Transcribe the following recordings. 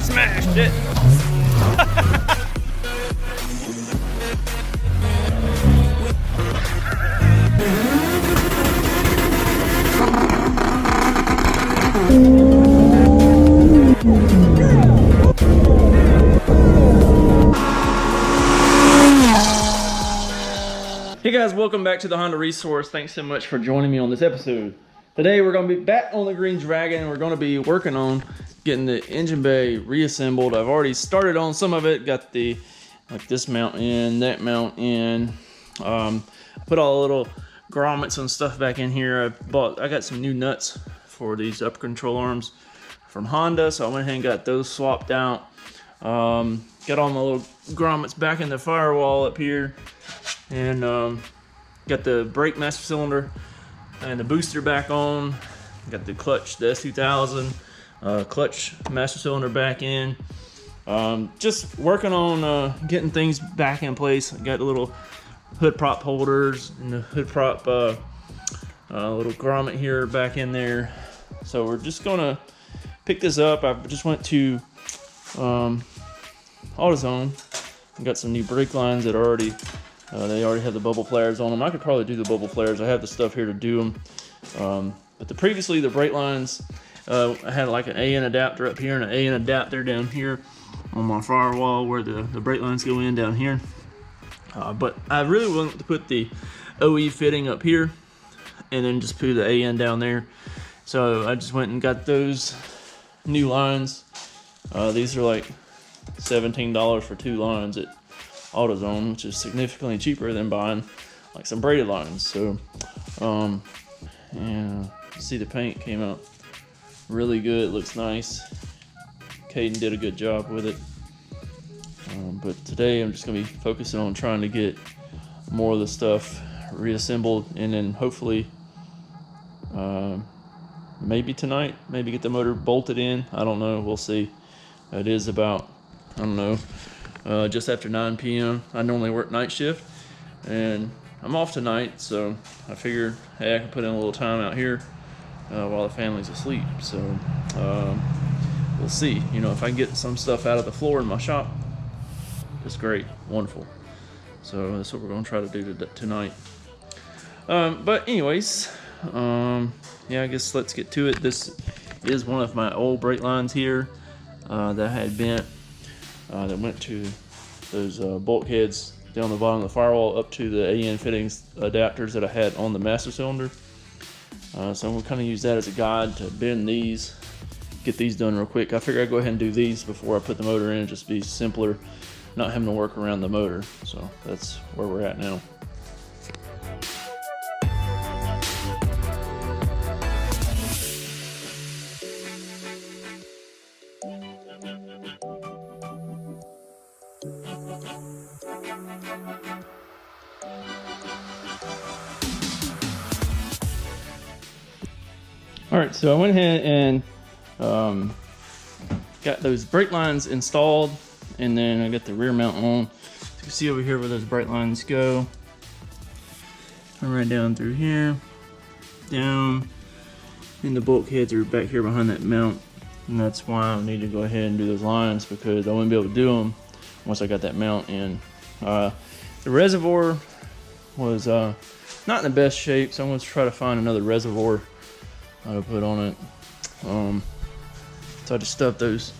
Smashed it. Hey guys, welcome back to the Honda Resource. Thanks so much for joining me on this episode. Today we're going to be back on the Green Dragon. We're going to be working on getting the engine bay reassembled. I've already started on some of it. Got the this mount in, that mount in. I put all the little grommets and stuff back in here. I got some new nuts for these upper control arms from Honda, so I went ahead and got those swapped out. Got all my little grommets back in the firewall up here. And got the brake master cylinder and the booster back on. Got the clutch, the S2000 clutch master cylinder back in. Just working on getting things back in place. Got the little hood prop holders and the hood prop little grommet here back in there. So we're just gonna pick this up. I just went to AutoZone and got some new brake lines that are already they already have the bubble flares on them. I could probably do the bubble flares. I have the stuff here to do them. But previously the brake lines, I had like an AN adapter up here and an AN adapter down here on my firewall where the brake lines go in down here. But I really wanted to put the OE fitting up here and then just put the AN down there. So I just went and got those new lines. These are like $17 for 2 lines at AutoZone, which is significantly cheaper than buying like some braided lines. So yeah, see, the paint came out really good. It looks nice. Caden did a good job with it. But today I'm just gonna be focusing on trying to get more of the stuff reassembled, and then hopefully maybe tonight, maybe get the motor bolted in. I don't know, we'll see. It is about, I don't know, just after 9 p.m. I normally work night shift and I'm off tonight, so I figured, hey, I can put in a little time out here while the family's asleep. So we'll see. You know, if I can get some stuff out of the floor in my shop, it's great, wonderful. So that's what we're going to try to do tonight. But anyways, yeah, I guess let's get to it. This is one of my old brake lines here that I had bent. That went to those bulkheads down the bottom of the firewall up to the AN fittings adapters that I had on the master cylinder. So we'll kind of use that as a guide to bend these, get these done real quick. I figure I'd go ahead and do these before I put the motor in. It'd just be simpler, not having to work around the motor. So that's where we're at now. Alright, so I went ahead and got those brake lines installed, and then I got the rear mount on. So you can see over here where those brake lines go. Right down through here, down, and the bulkheads are back here behind that mount. And that's why I need to go ahead and do those lines, because I wouldn't be able to do them once I got that mount in. The reservoir was not in the best shape, so I'm going to try to find another reservoir to put on it. So I just stuffed those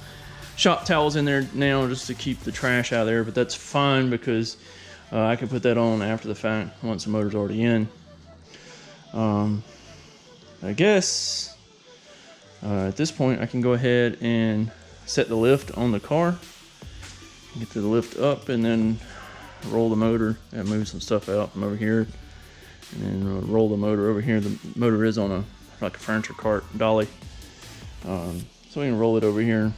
shop towels in there now just to keep the trash out of there, but that's fine because I can put that on after the fact once the motor's already in. I guess at this point I can go ahead and set the lift on the car, get the lift up, and then roll the motor and move some stuff out from over here, and then roll the motor over here. The motor is on like a furniture cart dolly, so we can roll it over here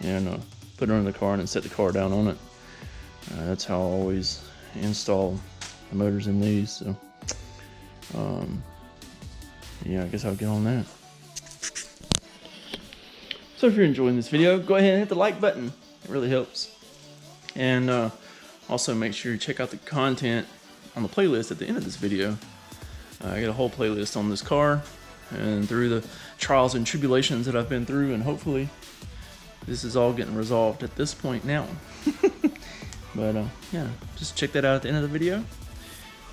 and put it under the car and then set the car down on it. That's how I always install the motors in these. So yeah, I guess I'll get on that. So if you're enjoying this video, go ahead and hit the like button. It really helps. And also make sure you check out the content on the playlist at the end of this video. I got a whole playlist on this car. and through the trials and tribulations that I've been through, and hopefully this is all getting resolved at this point now. But yeah, just check that out at the end of the video.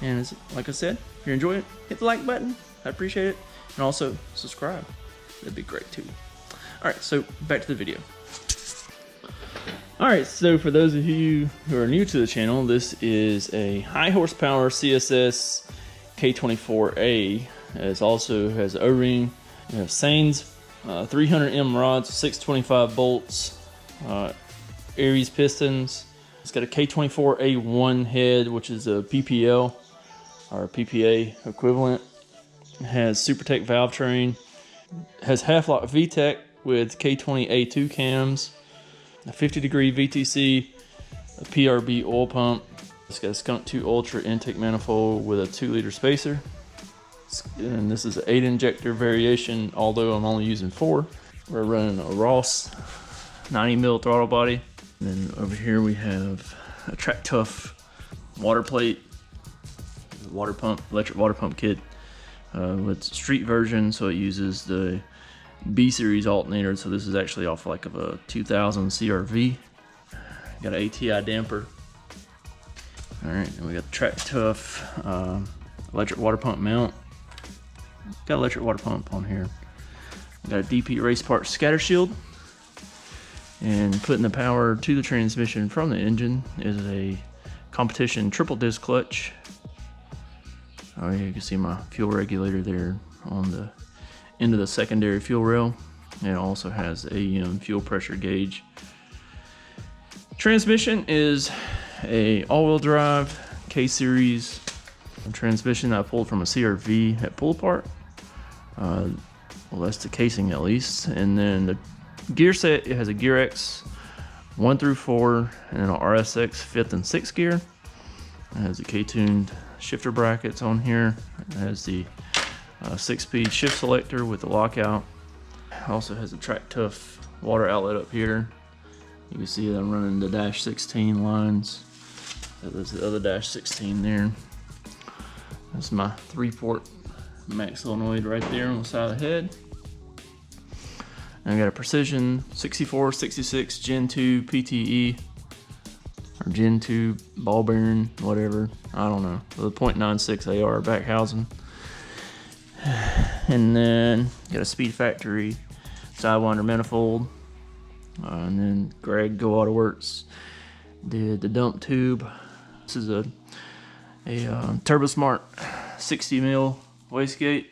And it's, like I said, if you enjoy it, hit the like button. I appreciate it. And also subscribe. That'd be great too. All right, so back to the video. All right, so for those of you who are new to the channel, this is a high horsepower CSS K24A. It also has O-ring, Sains 300M rods, 625 bolts, Aries pistons. It's got a K24A1 head, which is a PPL or PPA equivalent. It has SuperTech valve train. It has half-lock VTEC with K20A2 cams, a 50-degree VTC, a PRB oil pump. It's got a Skunk 2 Ultra intake manifold with a 2-liter spacer. And this is an 8-injector variation, although I'm only using 4. We're running a Ross 90mm throttle body. And then over here we have a Track Tough water plate, water pump, electric water pump kit with street version, so it uses the B series alternator. So this is actually off like of a 2000 CRV. Got an ATI damper. All right, and we got the Track Tough electric water pump mount. Got electric water pump on here. Got a DP Race Parts scatter shield. And putting the power to the transmission from the engine is a competition triple disc clutch. Oh yeah, you can see my fuel regulator there on the end of the secondary fuel rail. It also has AEM fuel pressure gauge. Transmission is a all-wheel drive K-series transmission I pulled from a CRV at pull apart. Well, that's the casing at least. And then the gear set, it has a Gear X 1 through 4 and then an RSX 5th and 6th gear. It has the K-tuned shifter brackets on here. It has the 6-speed shift selector with the lockout. It also has a Track Tough water outlet up here. You can see that I'm running the dash 16 lines. There's the other dash 16 there. That's my 3-port max solenoid right there on the side of the head. And I got a Precision 6466 Gen 2 PTE or Gen 2 ball bearing, whatever. I don't know. With a .96 AR back housing. And then got a Speed Factory Sidewinder manifold. And then Greg Go Auto Works did the dump tube. This is a TurboSmart 60mm wastegate.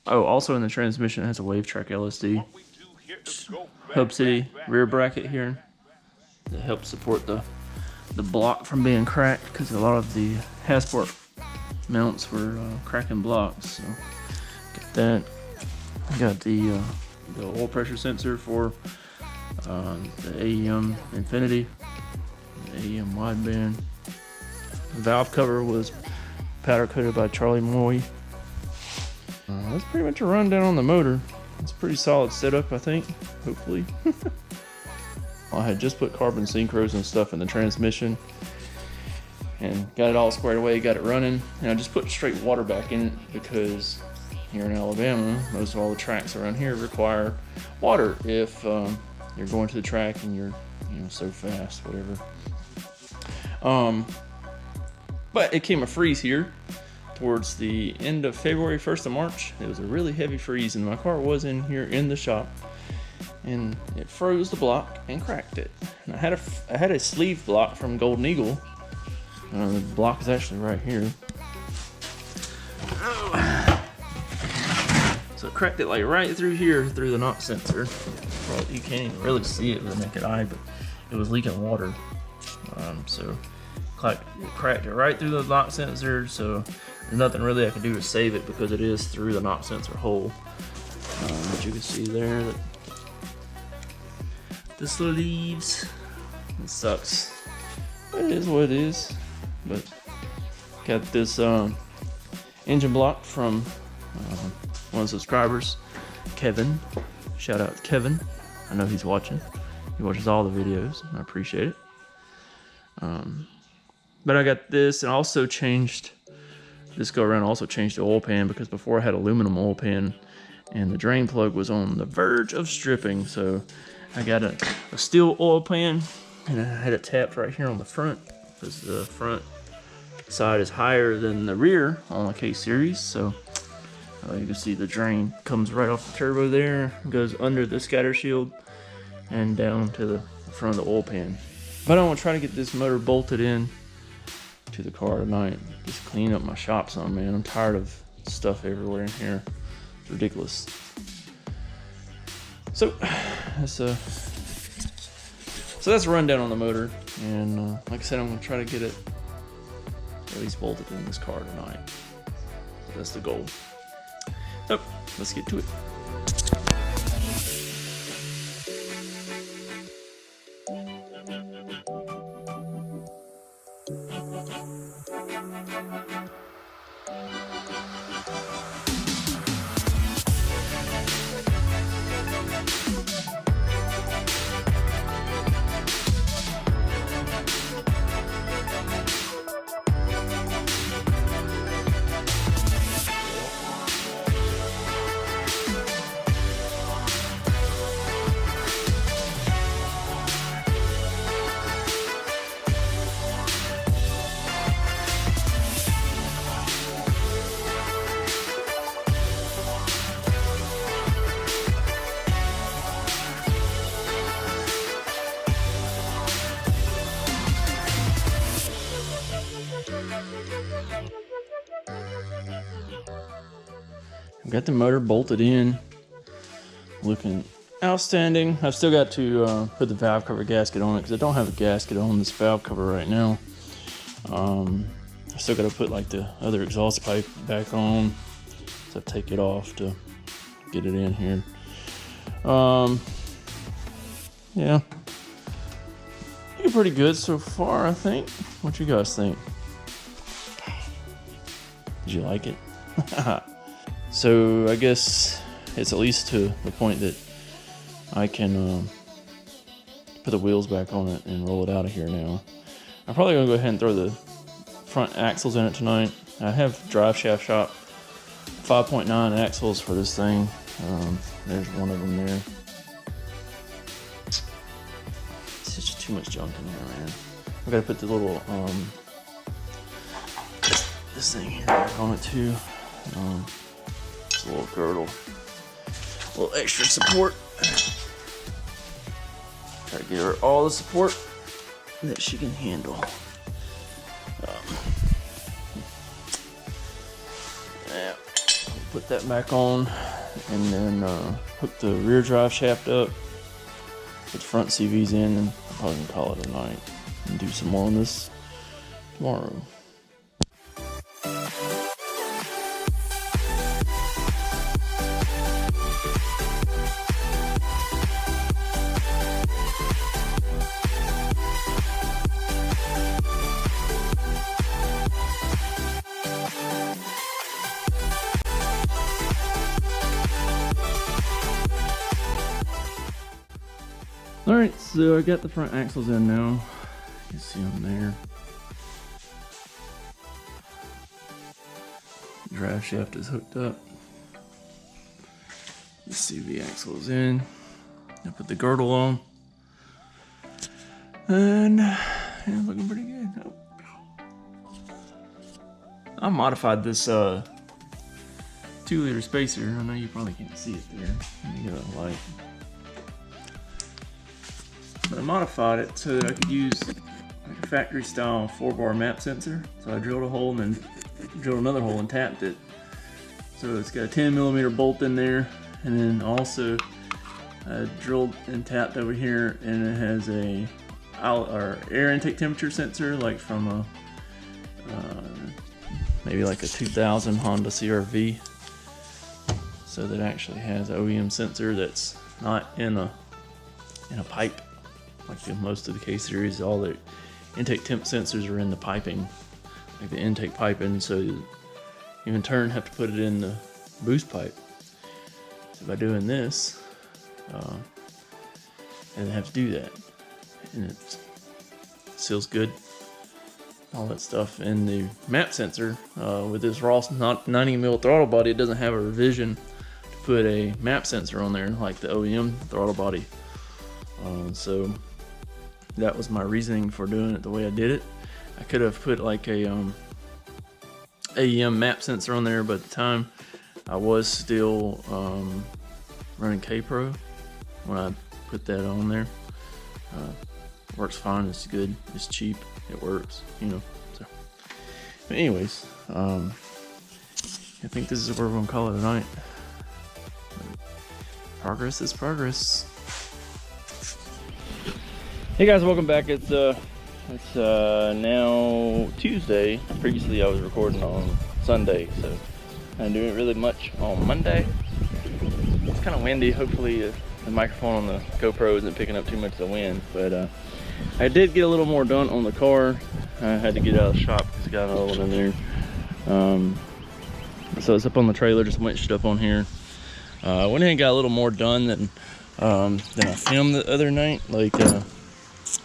Oh, also in the transmission it has a Wave Track LSD. Hub City rear bracket here that helps support the block from being cracked, because a lot of the Hasport mounts were cracking blocks. So got that. Got the oil pressure sensor for the AEM Infinity, the AEM wideband. The valve cover was powder coated by Charlie Moy. That's pretty much a rundown on the motor. It's a pretty solid setup, I think, hopefully. I had just put carbon synchros and stuff in the transmission and got it all squared away, got it running, and I just put straight water back in it because here in Alabama, most of all the tracks around here require water if you're going to the track and you're so fast, whatever. But it came a freeze here towards the end of February, 1st of March. It was a really heavy freeze and my car was in here in the shop and it froze the block and cracked it. And I had a sleeve block from Golden Eagle. The block is actually right here. So it cracked it like right through here, through the knock sensor. Well, you can't even really see it with the naked eye, but it was leaking water. So it cracked it right through the knock sensor, so there's nothing really I can do to save it because it is through the knock sensor hole. But you can see there that this leaves. It sucks. It is what it is. But got this engine block from one of the subscribers, Kevin. Shout out to Kevin. I know he's watching. He watches all the videos, and I appreciate it. But I got this, and also changed this go around. Also changed the oil pan because before I had aluminum oil pan, and the drain plug was on the verge of stripping. So I got a steel oil pan, and I had it tapped right here on the front, because the front side is higher than the rear on the K series. So you can see the drain comes right off the turbo there, goes under the scatter shield and down to the front of the oil pan. But I want to try to get this motor bolted in to the car tonight. Just clean up my shop some, man. I'm tired of stuff everywhere in here. It's ridiculous. So that's a rundown on the motor, and like I said, I'm gonna try to get it at least bolted in this car tonight. So that's the goal. So let's get to it. I've got the motor bolted in, looking outstanding. I've still got to put the valve cover gasket on it, because I don't have a gasket on this valve cover right now. I still got to put like the other exhaust pipe back on, so I take it off to get it in here. Yeah, looking pretty good so far, I think. What you guys think? Did you like it? So I guess it's at least to the point that I can put the wheels back on it and roll it out of here now. I'm probably gonna go ahead and throw the front axles in it tonight. I have Drive Shaft Shop 5.9 axles for this thing. There's one of them there. It's just too much junk in there, man. I gotta put the little this thing here on it too. It's a little girdle, a little extra support. Try to give her all the support that she can handle. Yeah, put that back on, and then hook the rear drive shaft up, put the front CVs in, and I'll probably call it a night and do some more on this tomorrow. Alright, so I got the front axles in now. You can see them there. Drive shaft is hooked up. The CV axle is in. I put the girdle on. And yeah, looking pretty good. Oh. I modified this 2-liter spacer. I know you probably can't see it there. Let me get a light. But I modified it so that I could use like a factory style 4-bar map sensor. So I drilled a hole and then drilled another hole and tapped it. So it's got a 10mm bolt in there, and then also I drilled and tapped over here, and it has a air intake temperature sensor, like from a maybe like a 2000 Honda CR-V. So that actually has an OEM sensor that's not in a pipe. Like most of the K series, all the intake temp sensors are in the piping, like the intake piping, so you in turn have to put it in the boost pipe. So by doing this, I didn't have to do that, and it seals good, all that stuff. And the map sensor with this Ross 90mm throttle body, it doesn't have a revision to put a map sensor on there, like the OEM throttle body. So that was my reasoning for doing it the way I did it. I could have put like a AEM map sensor on there, but at the time I was still running K-Pro when I put that on there. Works fine, it's good, it's cheap, it works, you know. So, but anyways, I think this is where we're gonna call it a night. Progress is progress. Hey guys, welcome back. It's now Tuesday. Previously I was recording on Sunday, so I didn't do really much on Monday. It's kind of windy. Hopefully the microphone on the GoPro isn't picking up too much of the wind, but I did get a little more done on the car. I had to get out of the shop because it got old in there. So it's up on the trailer, just winched it up on here. I went ahead and got a little more done than I filmed the other night. Like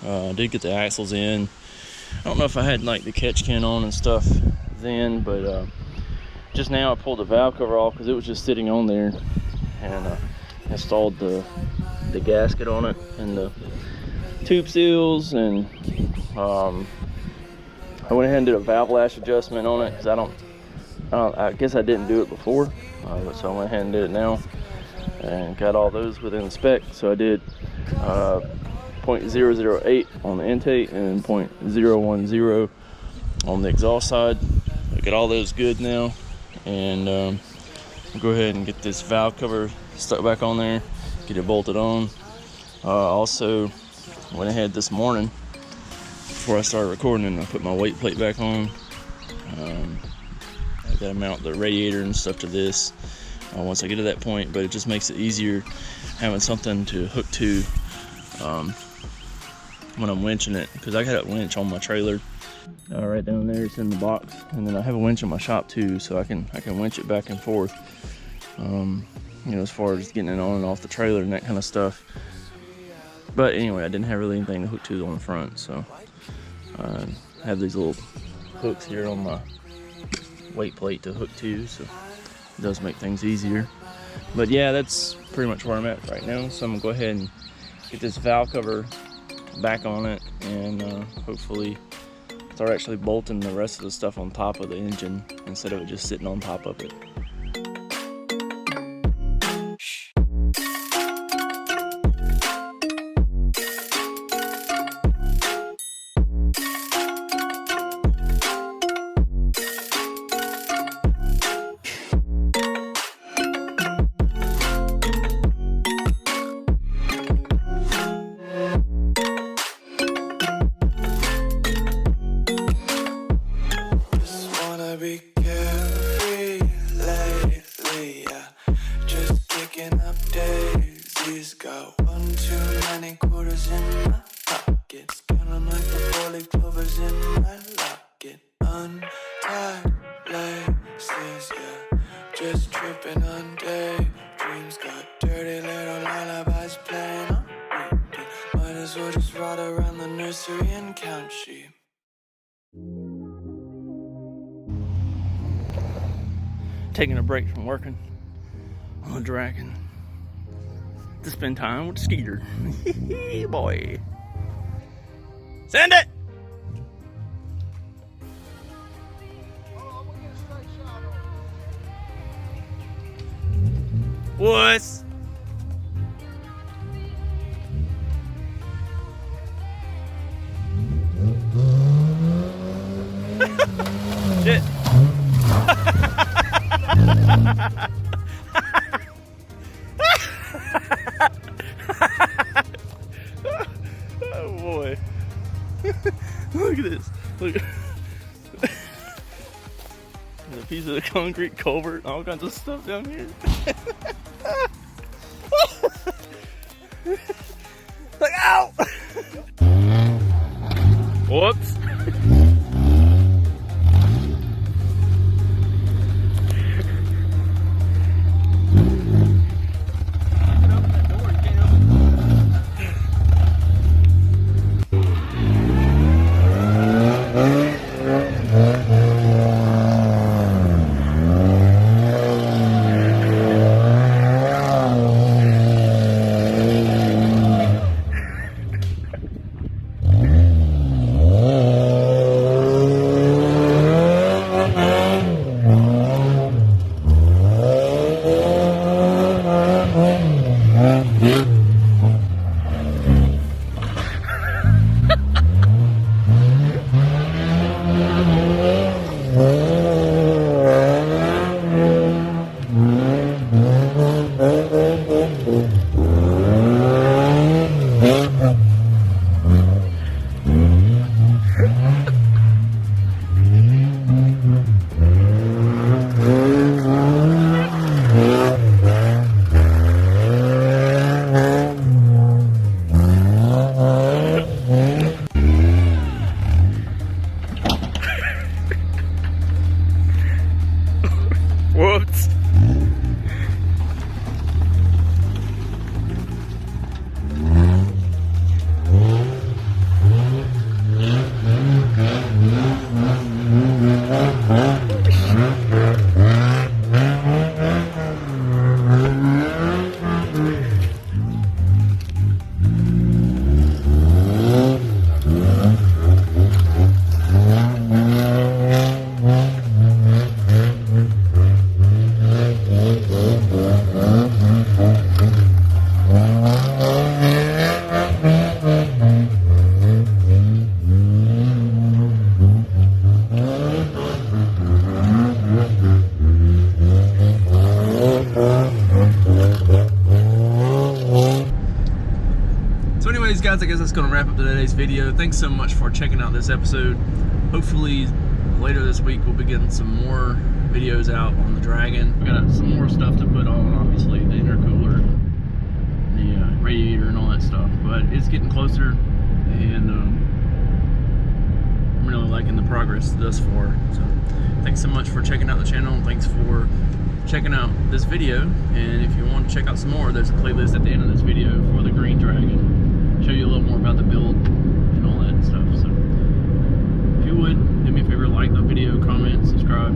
I did get the axles in. I don't know if I had like the catch can on and stuff then, but just now I pulled the valve cover off because it was just sitting on there, and installed the gasket on it and the tube seals, and I went ahead and did a valve lash adjustment on it because I guess I didn't do it before, so I went ahead and did it now and got all those within the spec. So I did 0.008 on the intake and 0.010 on the exhaust side. I got all those good now, and I'll go ahead and get this valve cover stuck back on there, get it bolted on. Also went ahead this morning before I started recording and I put my weight plate back on. I gotta mount the radiator and stuff to this once I get to that point, but it just makes it easier having something to hook to when I'm winching it, because I got a winch on my trailer right down there. It's in the box, and then I have a winch in my shop too, so I can winch it back and forth. You know, as far as getting it on and off the trailer and that kind of stuff. But anyway, I didn't have really anything to hook to on the front, so I have these little hooks here on my weight plate to hook to, so it does make things easier. But yeah, that's pretty much where I'm at right now. So I'm gonna go ahead and get this valve cover back on it, and hopefully start actually bolting the rest of the stuff on top of the engine instead of it just sitting on top of it. Just tripping on day dreams, got dirty little lullabies playing on repeat. Might as well just ride around the nursery and count sheep. Taking a break from working on the dragon to spend time with Skeeter. Boy. Send it! Wuss. Shit. Oh boy. Look at this. Look. There's a piece of the concrete culvert, all kinds of stuff down here. Like, ow! Whoops. So anyways, guys, I guess that's going to wrap up today's video. Thanks so much for checking out this episode. Hopefully later this week we'll be getting some more videos out on the Dragon. We got some more stuff to put on, obviously, the intercooler, the radiator and all that stuff. But it's getting closer, and I'm really liking the progress thus far. So thanks so much for checking out the channel. Thanks for checking out this video. And if you want to check out some more, there's a playlist at the end of this video for the Green Dragon. Show you a little more about the build and all that stuff. So if you would, do me a favor, like the video, comment, subscribe,